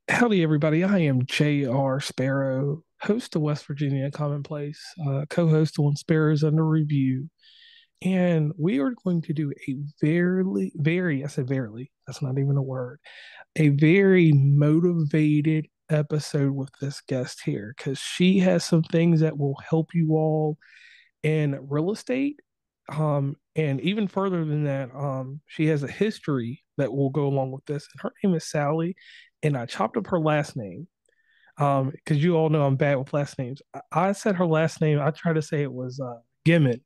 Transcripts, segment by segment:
Howdy, everybody. I am J.R. Sparrow, host of West Virginia Commonplace, co-host on Sparrows Under Review. And we are going to do a I said verily, that's not even a word, a very motivated episode with this guest here because she has some things that will help you all in real estate. And even further than that, she has a history that will go along with this. And her name is Sally, and I chopped up her last name because you all know I'm bad with last names. I said her last name. I tried to say it was Gimon,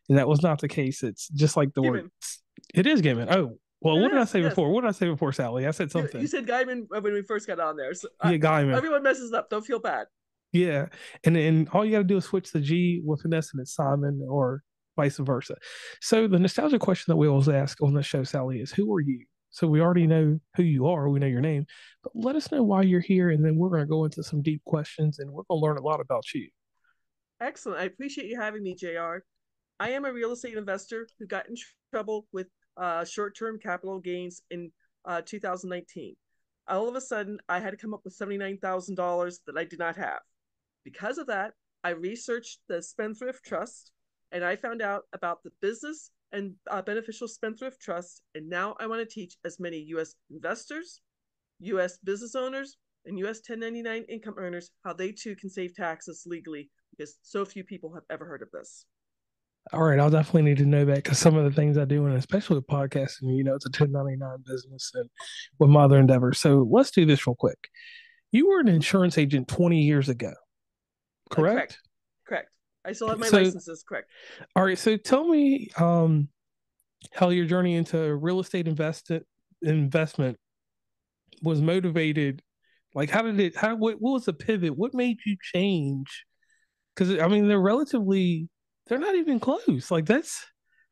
and that was not the case. It's just like the word. Gaiman. It is Gimon. Oh, well, It what did I is, say yes. before? What did I say before, Sally? I said You something. said Gaiman when we first got on there. So Yeah, Guyman. everyone messes up. Don't feel bad. Yeah, and then all you got to do is switch the G with an S and it's Simon, or vice versa. So the nostalgia question that we always ask on the show, Sally, is who are you? So we already know who you are, we know your name, but let us know why you're here, and then we're going to go into some deep questions, and we're going to learn a lot about you. Excellent. I appreciate you having me, JR. I am a real estate investor who got in trouble with short-term capital gains in 2019. All of a sudden, I had to come up with $79,000 that I did not have. Because of that, I researched the Spendthrift Trust and I found out about the business and beneficial Spendthrift Trust. And now I want to teach as many U.S. investors, U.S. business owners, and U.S. 1099 income earners how they too can save taxes legally because so few people have ever heard of this. All right, I'll definitely need to know that because some of the things I do, and especially with podcasting, it's a 1099 business and with my other endeavors. So let's do this real quick. You were an Mm-hmm. insurance agent 20 years ago, Correct. correct? Correct. I still have my So, licenses. Correct. all right, so tell me how your journey into real estate investment was motivated. Like, how did it? What was the pivot? What made you change? Because I mean, they're not even close. Like that's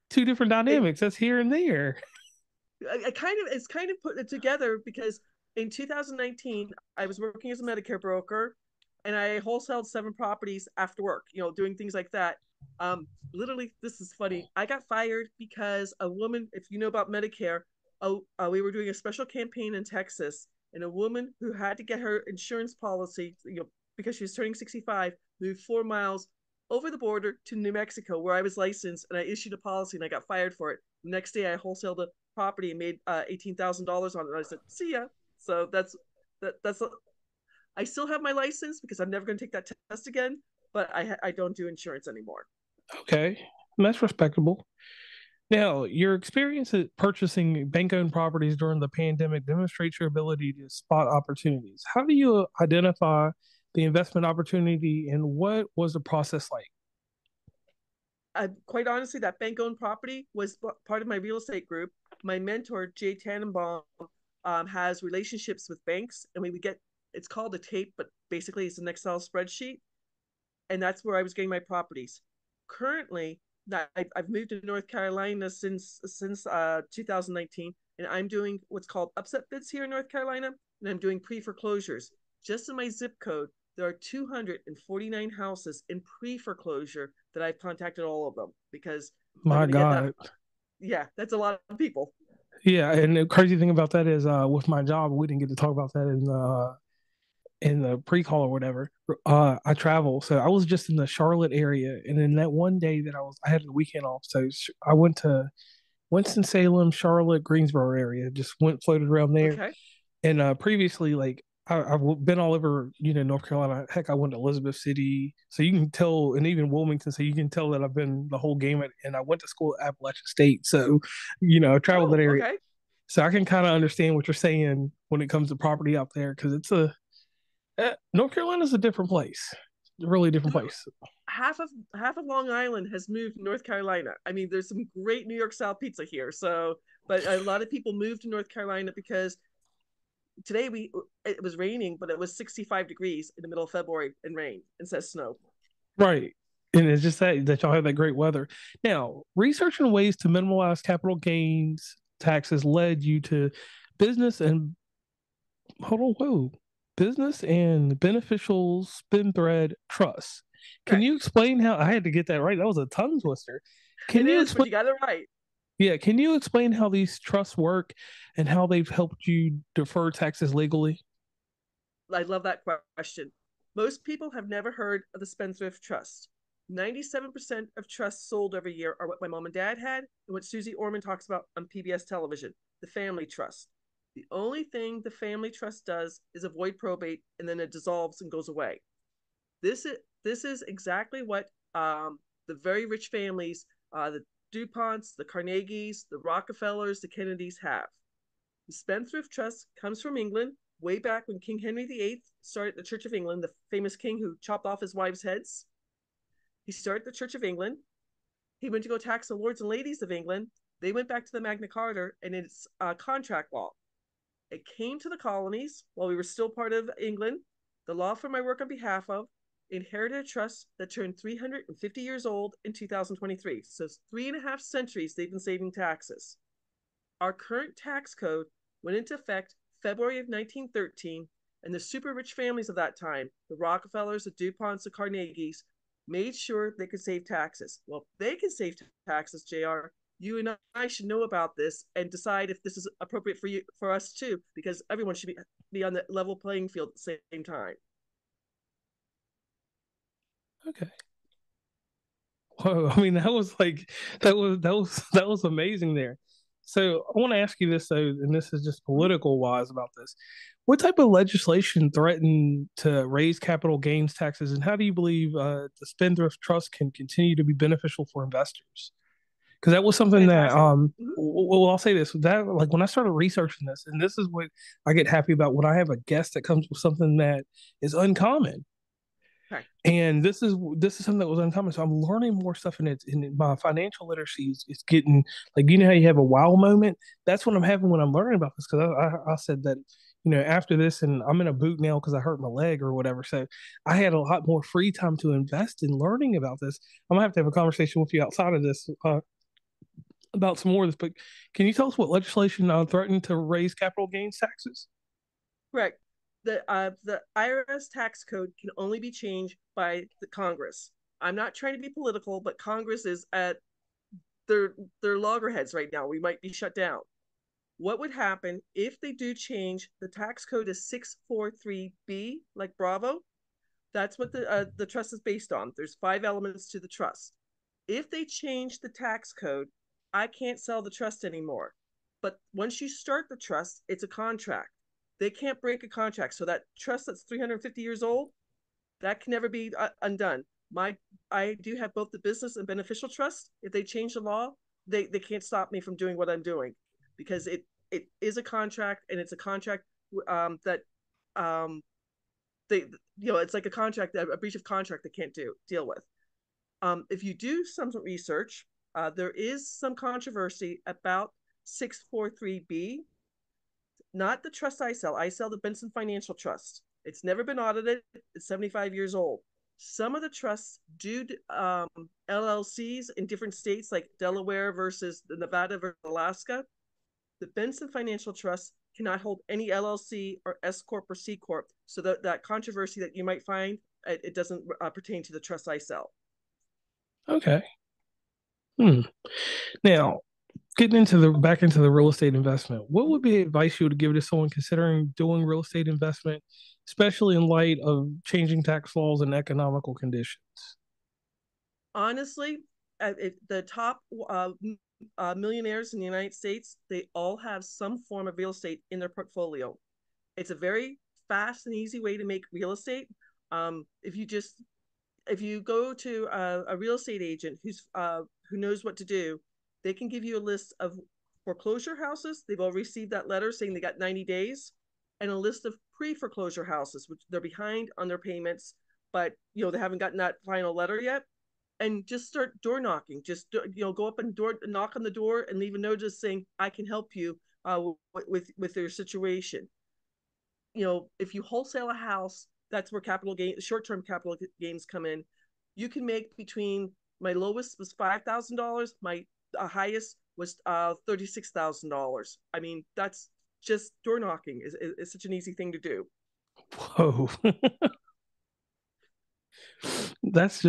two different It, dynamics. That's here and there. it's kind of put it together because in 2019 I was working as a Medicare broker and I wholesaled 7 properties after work, doing things like that. Literally, this is funny. I got fired because a woman, if you know about Medicare, we were doing a special campaign in Texas, and a woman who had to get her insurance policy, because she was turning 65, moved 4 miles over the border to New Mexico, where I was licensed, and I issued a policy, and I got fired for it. The next day, I wholesaled a property and made $18,000 on it. And I said, "See ya." So that's. I still have my license because I'm never going to take that test again, but I don't do insurance anymore. Okay, that's respectable. Now, your experience at purchasing bank-owned properties during the pandemic demonstrates your ability to spot opportunities. How do you identify the investment opportunity, and what was the process like? Quite honestly, that bank owned property was part of my real estate group. My mentor, Jay Tannenbaum, has relationships with banks, and we would get, it's called a tape, but basically it's an Excel spreadsheet. And that's where I was getting my properties. Currently, I've moved to North Carolina since 2019, and I'm doing what's called upset bids here in North Carolina, and I'm doing pre foreclosures. Just in my zip code, there are 249 houses in pre foreclosure that I've contacted all of them because they're My going to get that. God. Yeah, that's a lot of people. Yeah, and the crazy thing about that is, with my job, we didn't get to talk about that in the pre-call or whatever. I travel, so I was just in the Charlotte area, and then that one day that I had the weekend off, so I went to Winston Salem, Charlotte, Greensboro area, just went floated around there. Okay. And previously, like I've been all over, North Carolina. Heck, I went to Elizabeth City, so you can tell, and even Wilmington, so you can tell that I've been the whole gamut. And I went to school at Appalachian State, so I traveled that Oh, area, okay. so I can kind of understand what you're saying when it comes to property out there, because North Carolina's a different place, a really different place. Half of Long Island has moved to North Carolina. I mean, there's some great New York style pizza here. So, but a lot of people moved to North Carolina because today it was raining, but it was 65 degrees in the middle of February and rain instead of snow. Right. And it's just that y'all have that great weather. Now, researching ways to minimize capital gains taxes led you to business and hold on, whoa, business and beneficial spendthread trusts. Can Correct. you explain how I had to get that right? That was a tongue twister. Can It you is, but explain you got it right. Yeah, can you explain how these trusts work and how they've helped you defer taxes legally? I love that question. Most people have never heard of the Spendthrift Trust. 97% of trusts sold every year are what my mom and dad had and what Susie Orman talks about on PBS television, the family trust. The only thing the family trust does is avoid probate and then it dissolves and goes away. This is exactly what the very rich families, the DuPonts, the Carnegies, the Rockefellers, the Kennedys have. The Spendthrift Trust comes from England way back when King Henry VIII started the Church of England, the famous king who chopped off his wives' heads. He started the Church of England. He went to go tax the lords and ladies of England. They went back to the Magna Carta and it's contract law. It came to the colonies while we were still part of England. The law firm I work on behalf of inherited a trust that turned 350 years old in 2023. So it's 3.5 centuries they've been saving taxes. Our current tax code went into effect February of 1913, and the super rich families of that time, the Rockefellers, the DuPonts, the Carnegies, made sure they could save taxes. Well, if they can save taxes, JR, you and I should know about this and decide if this is appropriate for you, for us too, because everyone should be on the level playing field at the same time. Okay. Whoa, I mean that was amazing there. So I want to ask you this though, and this is just Mhm. political wise about this. What type of legislation threatened to raise capital gains taxes, and how do you believe the Spendthrift Trust can continue to be beneficial for investors? Because that was something that Fantastic. Mhm. well, I'll say this, that like when I started researching this, and this is what I get happy about when I have a guest that comes with something that is uncommon. Okay. And this is something that was uncommon. So I'm learning more stuff, and it's in my financial literacy is getting like, you know how you have a wow moment. That's what I'm having when I'm learning about this, because I said that, after this, and I'm in a boot now because I hurt my leg or whatever. So I had a lot more free time to invest in learning about this. I'm gonna have to have a conversation with you outside of this about some more of this. But can you tell us what legislation threatened to raise capital gains taxes? Correct. The IRS tax code can only be changed by the Congress. I'm not trying to be political, but Congress is at their loggerheads right now. We might be shut down. What would happen if they do change the tax code is 643B, like Bravo? That's what the trust is based on. There's 5 elements to the trust. If they change the tax code, I can't sell the trust anymore. But once you start the trust, it's a contract. They can't break a contract. So that trust that's 350 years old, that can never be undone. My I do have both the business and beneficial trust. If they change the law, they can't stop me from doing what I'm doing because it is a contract and it's a contract that um, they it's like a contract, a breach of contract they can't deal with. If you do some research, there is some controversy about 643B, not the trust I sell. I sell the Benson Financial Trust. It's never been audited. It's 75 years old. Some of the trusts do LLCs in different states, like Delaware versus Nevada versus Alaska. The Benson Financial Trust cannot hold any LLC or S corp or C corp. So that controversy that you might find, it doesn't pertain to the trust I sell. Okay. Hmm. Now, getting into the back into the real estate investment, what would be advice you would give to someone considering doing real estate investment, especially in light of changing tax laws and economical conditions? Honestly, the top millionaires in the United States, they all have some form of real estate in their portfolio. It's a very fast and easy way to make real estate. If you just if you go to a real estate agent who knows what to do, they can give you a list of foreclosure houses. They've all received that letter saying they got 90 days, and a list of pre-foreclosure houses, which they're behind on their payments, but they haven't gotten that final letter yet. And just start door knocking. Just go up and knock on the door and leave a notice saying I can help you with your situation. If you wholesale a house, that's where short-term capital gains come in. You can make between my lowest was $5,000, my highest was $36,000. I mean, that's just door knocking is such an easy thing to do. Whoa. That's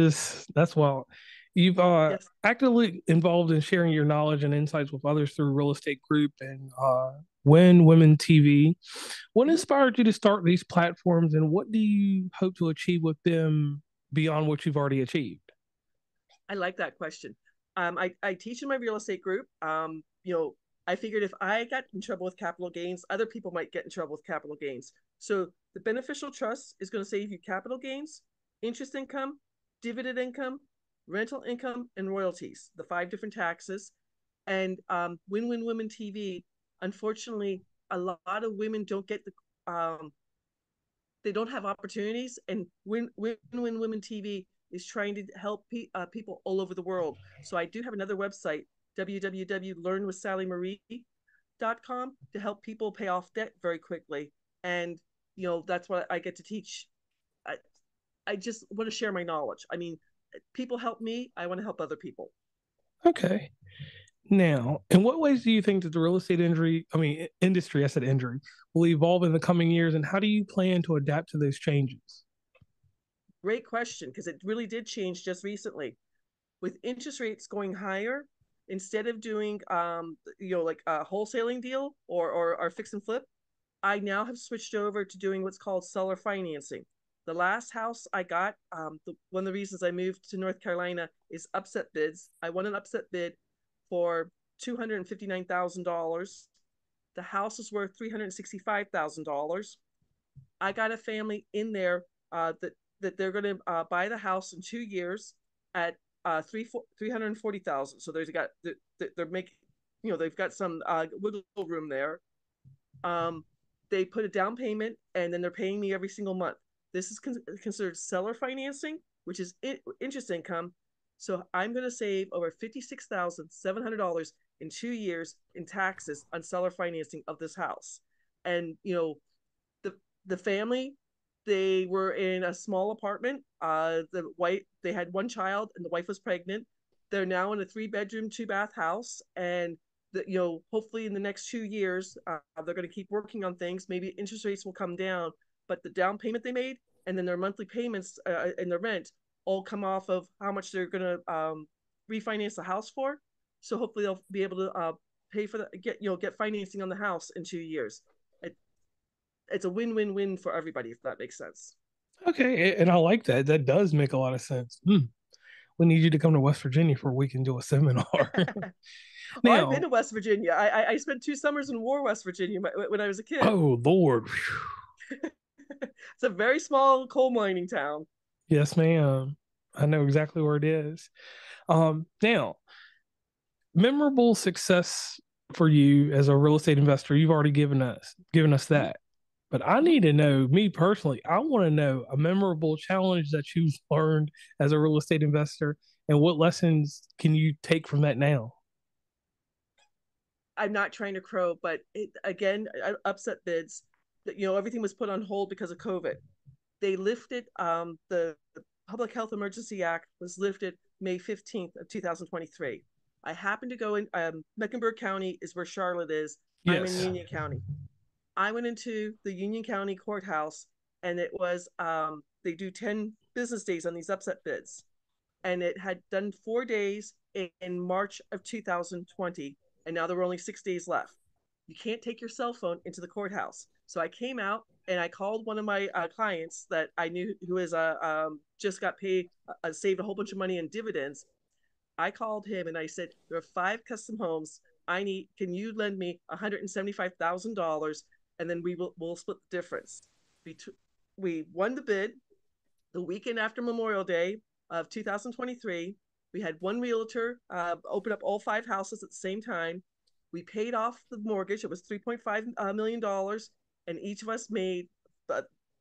wild. You've Yes. actively involved in sharing your knowledge and insights with others through Real Estate Group and Win Women TV. What Mhm. inspired you to start these platforms, and what do you hope to achieve with them beyond what you've already achieved? I like that question. I teach in my real estate group. I figured if I got in trouble with capital gains, other people might get in trouble with capital gains. So the beneficial trust is going to save you capital gains, interest income, dividend income, rental income, and royalties, the five different taxes. And Win Win Women TV, unfortunately, a lot of women don't get they don't have opportunities. And Win Women TV is trying to help people all over the world. So I do have another website, www.learnwithsallymarie.com, to help people pay off debt very quickly. And that's what I get to teach. I, I just want to share my knowledge. I mean, people help me. I want to help other people. Okay. Now, in what ways do you think that the real estate industry, I said injury, will evolve in the coming years, and how do you plan to adapt to those changes? Great question, because it really did change just recently. With interest rates going higher, instead of doing like a wholesaling deal or fix and flip, I now have switched over to doing what's called seller financing. The last house I got, one of the reasons I moved to North Carolina is upset bids. I won an upset bid for $259,000. The house is worth $365,000. I got a family in there that they're going to buy the house in 2 years at 340,000. So they're making, they've got some wiggle room there. Um, they put a down payment and then they're paying me every single month. This is considered seller financing, which is interest income. So I'm going to save over $56,700 in 2 years in taxes on seller financing of this house. And the the family, they were in a small apartment. They had one child and the wife was pregnant. They're now in a 3 bedroom, 2 bath house, and hopefully in the next 2 years, they're going to keep working on things. Maybe interest rates will come down, but the down payment they made and then their monthly payments and their rent all come off of how much they're going to refinance the house for. So hopefully they'll be able to pay for the get financing on the house in 2 years. It, it's a win-win-win for everybody, if that makes sense. Okay, and I like that. That does make a lot of sense. We need you to come to West Virginia for a week and do a seminar. Oh, I've been Now, to West Virginia. I spent 2 summers in War, West Virginia, when I was a kid. oh Lord, It's a very small coal mining town. yes, ma'am. I know exactly where it is. Now, memorable success for you as a real estate investor. You've already given us Mm-hmm. that, but I Mm-hmm. need to know. Me personally, I want to know a memorable challenge that you've learned as a real estate investor, and what lessons can you take from that now? I'm not trying to crow, but again, upset bids. That everything was put on hold because of COVID. They lifted the Public Health Emergency Act was lifted May 15th of 2023. I happened to go in Mecklenburg County is where Charlotte is. I'm in Yes. Union County. I went into the Union County courthouse, and it was they do 10 business days on these upset bids, and it had done 4 days in March of 2020, and now there were only 6 days left. You can't take your cell phone into the courthouse. So I came out and I called one of my clients that I knew who is just got paid, saved a whole bunch of money in dividends. I called him and I said, "There are 5 custom homes. I need. Can you lend me $175,000, and then we'll split the difference." We won the bid the weekend after Memorial Day of 2023. We had one realtor open up all 5 houses at the same time. We paid off the mortgage. It was $3.5 million, and each of us made,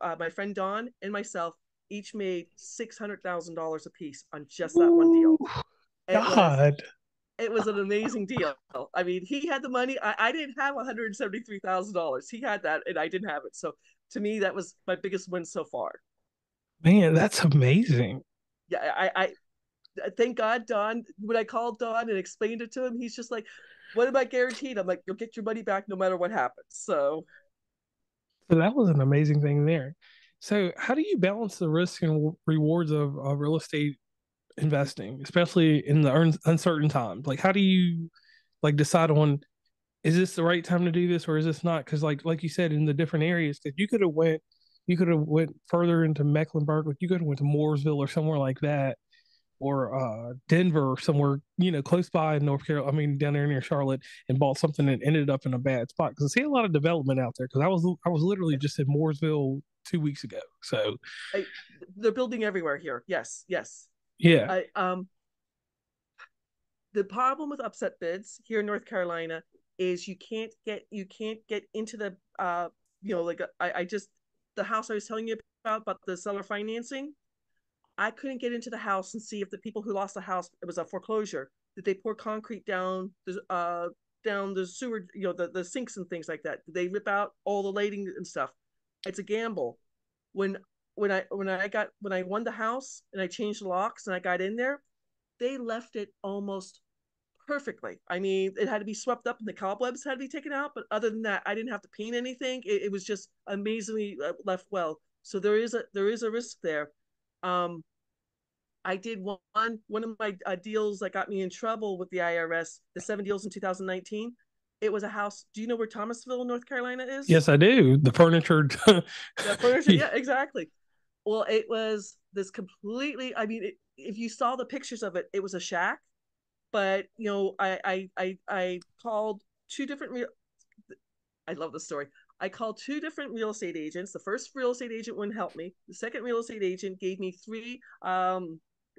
my friend Don and myself, each made $600,000 a piece on just that one deal. Ooh, It was God, it was an amazing deal. I mean, he had the money. I didn't have $173,000. He had that, and I didn't have it. So to me, that was my biggest win so far. man, that's amazing. Yeah, I thank God, Don. When I called Don and explained it to him, he's just like, "What am I guaranteed?" I'm like, "You'll get your money back no matter what happens." So So that was an amazing thing there. So, how do you balance the risks and rewards of real estate investing, especially in the uncertain times? Like, how do you like decide on, is this the right time to do this or is this not? Because like you said, in the different areas, because you could have went further into Mecklenburg, like you could have went to Mooresville or somewhere like that, or Denver or somewhere, close by in North Carolina. I mean, down there near Charlotte, and bought something and ended up in a bad spot. Because I see a lot of development out there. Because I was literally just in Mooresville 2 weeks ago. So I, they're building everywhere here. Yes, yes. yeah, I The problem with upset bids here in North Carolina is you can't get into the like I just the house I was telling you about the seller financing. I couldn't get into the house and see if the people who lost the house, it was a foreclosure. Did they pour concrete down the sewer, the sinks and things like that? Did they rip out all the lighting and stuff? It's a gamble. When when I won the house and I changed the locks and I got in there, they left it almost perfectly. I mean, it had to be swept up and the cobwebs had to be taken out, but other than that, I didn't have to paint anything. It was just amazingly left well. So there is a risk there. Um, I did one of my deals that got me in trouble with the IRS. The 7 deals in 2019. It was a house. Do you know where Thomasville, North Carolina is? yes, I do. The furniture. The furniture. Yeah, exactly. Well, it was this completely. I mean, if you saw the pictures of it, it was a shack. But I called two different. I love the story. I called two different real estate agents. The first real estate agent wouldn't help me. The second real estate agent gave me three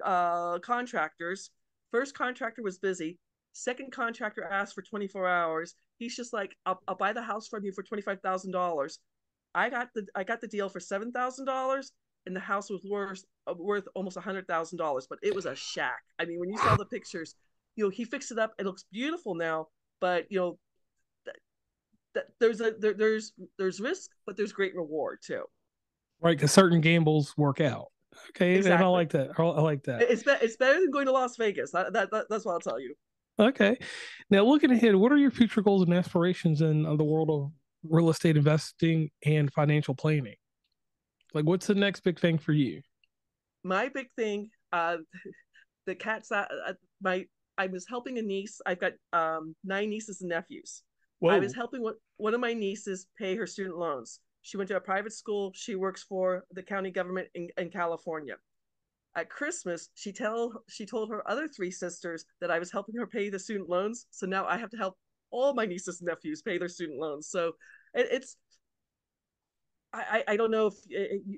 contractors. First contractor was busy. Second contractor asked for 24 hours. He's just like, I'll buy the house from you for $25,000. I got the deal for $7,000, and the house was worth almost $100,000. But it was a shack. I mean, when you saw the pictures, he fixed it up. It looks beautiful now. But there's risk, but there's great reward too. Right, because certain gambles work out. Okay, and I Exactly. like that. I like that. It's better than going to Las Vegas. That's what I'll tell you. Okay. Now, looking ahead, what are your future goals and aspirations in the world of real estate investing and financial planning? Like, what's the next big thing for you? My big thing, the cats. My I was helping a niece. I've got 9 nieces and nephews. I was Whoa. helping one of my nieces pay her student loans. She went to a private school. She works for the county government in California. At Christmas, she told her other 3 sisters that I was helping her pay the student loans. So now I have to help all my nieces and nephews pay their student loans. So it's I don't know if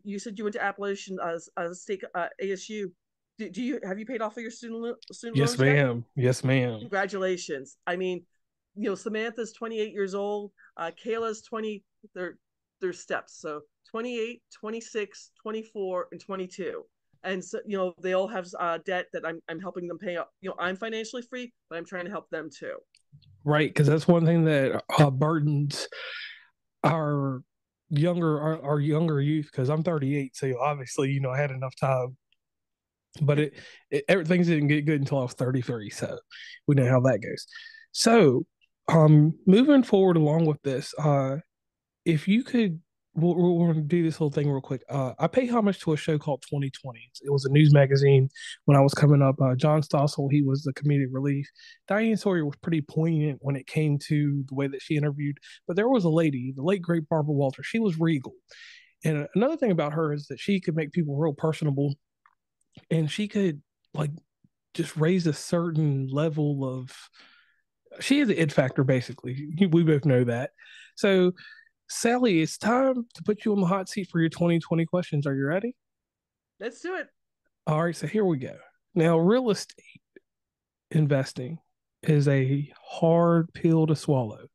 you said you went to Appalachian State ASU. Do you have you paid off of your student Yes, loans yet? ma'am. Yes, ma'am. Congratulations. I mean, Samantha's 28 years old. Kayla's 20. They're steps. So 28, 26, 24, and 22. And so they all have debt that I'm helping them pay up. I'm financially free, but I'm trying to help them too. Right, because that's one thing that burdens our our younger youth. Because I'm 38, so obviously, I had enough time, but everything didn't get good until I was 33. So we know how that goes. So, moving forward along with this, if you could, we're going to do this whole thing real quick. I pay homage to a show called 2020. It was a news magazine when I was coming up. John Stossel, he was the comedic relief. Diane Sawyer was pretty poignant when it came to the way that she interviewed. But there was a lady, the late great Barbara Walters. She was regal. And another thing about her is that she could make people real personable, and she could like just raise a certain level of. She is an it factor, basically. We both know that. So Sally, it's time to put you on the hot seat for your 2020 questions. Are you ready? Let's do it. All right, so here we go. Now, real estate investing is a hard pill to swallow.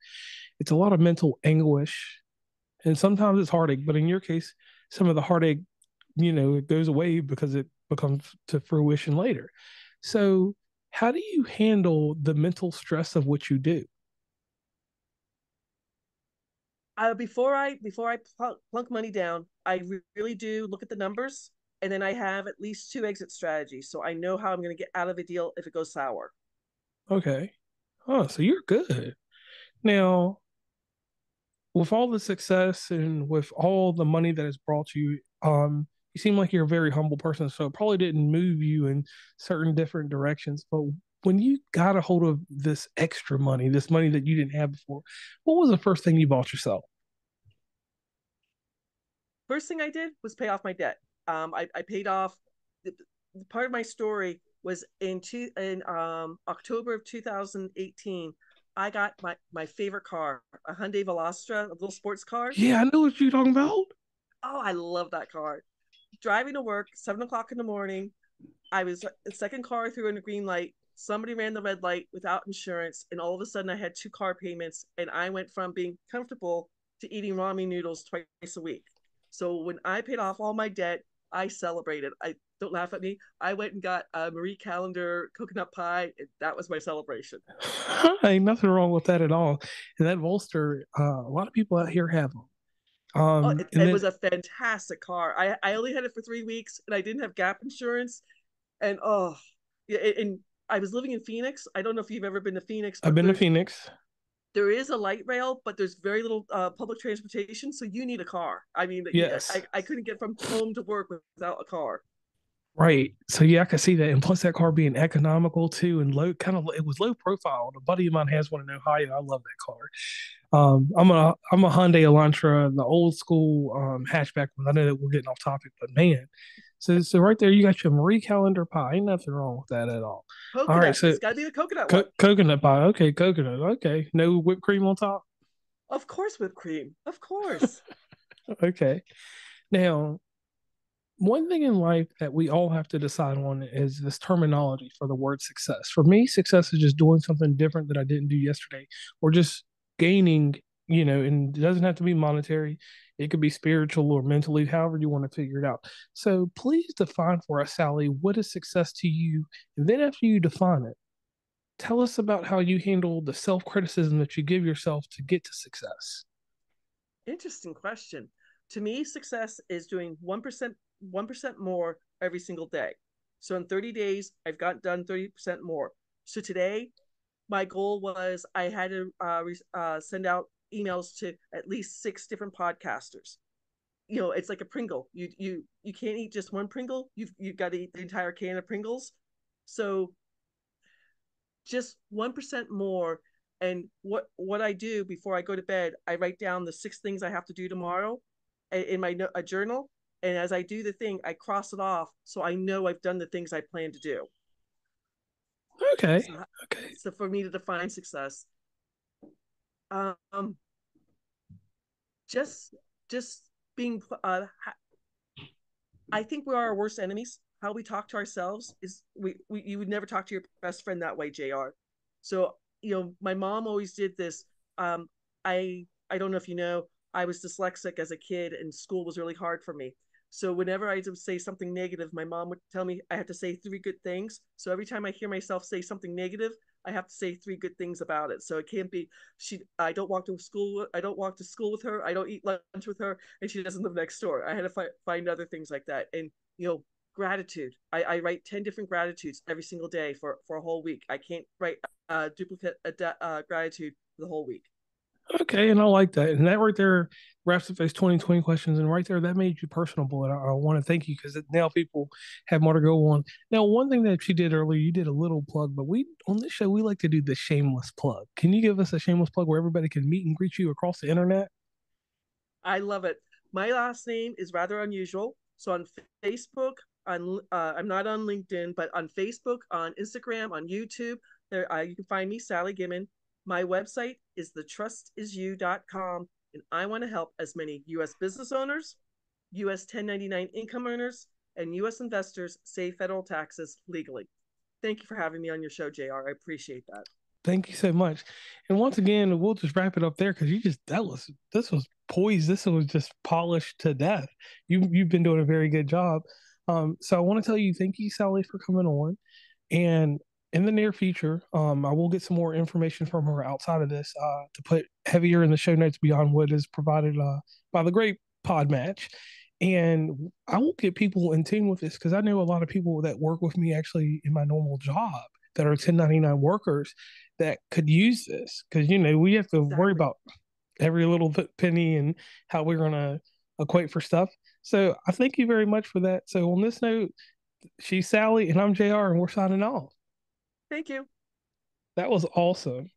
It's a lot of mental anguish, and sometimes it's heartache, but in your case, some of the heartache, it goes away because it becomes to fruition later. So, how do you handle the mental stress of what you do? Before I plunk money down, I really do look at the numbers, and then I have at least 2 exit strategies, so I know how I'm going to get out of a deal if it goes sour. Okay. Oh, so you're good. Now, with all the success and with all the money that has brought you, you seem like you're a very humble person, so it probably didn't move you in certain different directions. But when you got a hold of this extra money, this money that you didn't have before, what was the first thing you bought yourself? First thing I did was pay off my debt. I paid off. Part of my story was in October of 2018. I got my favorite car, a Hyundai Velastra, a little sports car. Yeah, I know what you're talking about. Oh, I love that car. Driving to work, 7 o'clock in the morning. I was the second car through in a green light. Somebody ran the red light without insurance, and all of a sudden I had two car payments, and I went from being comfortable to eating ramen noodles twice a week. So when I paid off all my debt, I celebrated. I don't laugh at me. I went and got a Marie Callender coconut pie. And that was my celebration. Ain't nothing wrong with that at all. And that Volster, a lot of people out here have them. Oh, And it then was a fantastic car. I only had it for 3 weeks, and I didn't have gap insurance. And oh, yeah, and I was living in Phoenix. I don't know if you've ever been to Phoenix, I've but been to Phoenix. there is a light rail, but there's very little public transportation, so you need a car. I mean, Yes. I couldn't get from home to work without a car. Right. So yeah, I can see that. And plus that car being economical too and low kind of it was low profile. A buddy of mine has one in Ohio. I love that car. I'm a Hyundai Elantra, the old school hatchback one. I know that we're getting off topic, but man. So right there you got your Marie Callender pie. Ain't nothing wrong with that at all. All right, Coconut. so It's got to be the coconut one. coconut pie. Okay, coconut. Okay. No whipped cream on top. Of course, whipped cream. Of course. Okay. Now, one thing in life that we all have to decide on is this terminology for the word success. For me, success is just doing something different that I didn't do yesterday, or just gaining, and it doesn't have to be monetary. It could be spiritual or mentally, however you want to figure it out. So please define for us, Sally, what is success to you? And then after you define it, tell us about how you handle the self criticism that you give yourself to get to success. Interesting question. To me, success is doing 1% more every single day. So in 30 days, I've got done 30% more. So today, my goal was I had to send out emails to at least 6 different podcasters. It's like a Pringle. You can't eat just one Pringle. You've got to eat the entire can of Pringles. So just 1% more. And what I do before I go to bed, I write down the 6 things I have to do tomorrow in my a journal. And as I do the thing, I cross it off so I know I've done the things I plan to do. Okay. So, Okay. so for me to define success, um, just just being I think we are our worst enemies. How we talk to ourselves is we you would never talk to your best friend that way, Jr. So my mom always did this. I don't know if you know, I was dyslexic as a kid, and school was really hard for me. So whenever I would say something negative, my mom would tell me I had to say 3 good things. So every time I hear myself say something negative, I have to say 3 good things about it. So it can't be she. I don't walk to school. I don't walk to school with her. I don't eat lunch with her, and she doesn't live next door. I had to find other things like that. And gratitude. I write 10 different gratitudes every single day for a whole week. I can't write duplicate gratitude for the whole week. Okay, and I like that. And that right there wraps up those 2020 questions. And right there, that made you personable. And I want to thank you because now people have more to go on. Now, one thing that you did earlier, you did a little plug, but we on this show, we like to do the shameless plug. Can you give us a shameless plug where everybody can meet and greet you across the internet? I love it. My last name is rather unusual. So on Facebook, I'm not on LinkedIn, but on Facebook, on Instagram, on YouTube, there you can find me, Sally Gimon. My website is thetrustisyou.com, and I want to help as many U.S. business owners, U.S. 1099 income earners, and U.S. investors save federal taxes legally. Thank you for having me on your show, JR. I appreciate that. Thank you so much. And once again, we'll just wrap it up there because you just this was poised. This was just polished to death. You've been doing a very good job. So I want to tell you, thank you, Sally, for coming on. And in the near future, I will get some more information from her outside of this to put heavier in the show notes beyond what is provided by the great Pod Match. And I will get people in tune with this because I know a lot of people that work with me actually in my normal job that are 1099 workers that could use this because, we have to worry Exactly. about every little penny and how we're going to equate for stuff. So I thank you very much for that. So on this note, she's Sally and I'm JR and we're signing off. Thank you. That was awesome.